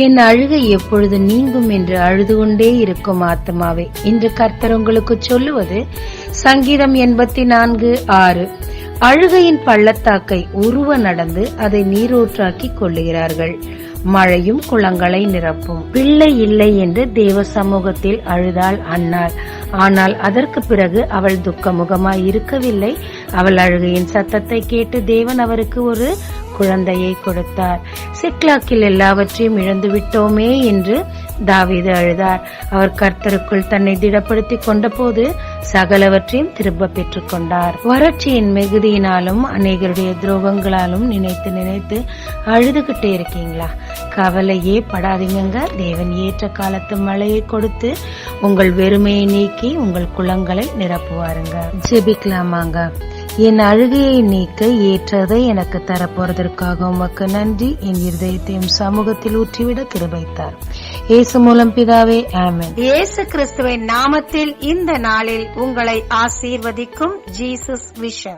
என் அழுகை எப்பொழுது நீங்கும் என்று அழுது கொண்டே இருக்கும் ஆத்மாவே, இன்று கர்த்தர் உங்களுக்கு சொல்லுவது சங்கீதம் 84:6. அழுகையின் பள்ளத்தாக்கை உருவ நடந்து அதை நீரூற்றாக்கி கொள்ளுகிறார்கள். மழையும் குளங்களை நிரப்பும். பிள்ளை இல்லை என்று தேவ சமூகத்தில் அழுதாள் அன்னாள். ஆனால் அதற்கு பிறகு அவள் துக்கமுகமாய் இருக்கவில்லை. அவள் அழுகையின் சத்தத்தை கேட்டு தேவன் அவருக்கு ஒரு குழந்தையை கொடுத்தார். சிக்லாக்கில் எல்லாவற்றையும் இழந்து விட்டோமே என்று தாவீது அழுதார். அவர் கர்த்தருக்குள் தன்னை திடப்படுத்திக் கொண்ட போது சகலவற்றையும் திரும்ப பெற்றுக் கொண்டார். வறட்சியின் மிகுதியினாலும் அநேகருடைய துரோகங்களாலும் நினைத்து நினைத்து அழுதுகிட்டே இருக்கீங்களா? கவலையே படாதீங்க. தேவன் ஏற்ற காலத்து மழையை கொடுத்து உங்கள் வெறுமையை நீக்கி உங்கள் குளங்களை நிரப்புவாருங்க. ஜெபிக்கலாமாங்க. என் அழுகையை நீக்க ஏற்றதை எனக்கு தரப்போறதற்காக உமக்கு நன்றி. என் இருதயத்தையும் சமூகத்தில் ஊற்றிவிட கிருபைத்தார். இயேசு மூலம் பிதாவே, ஆமென். இயேசு கிறிஸ்துவின் நாமத்தில் இந்த நாளில் உங்களை ஆசீர்வதிக்கும் ஜீசஸ் விஷன்.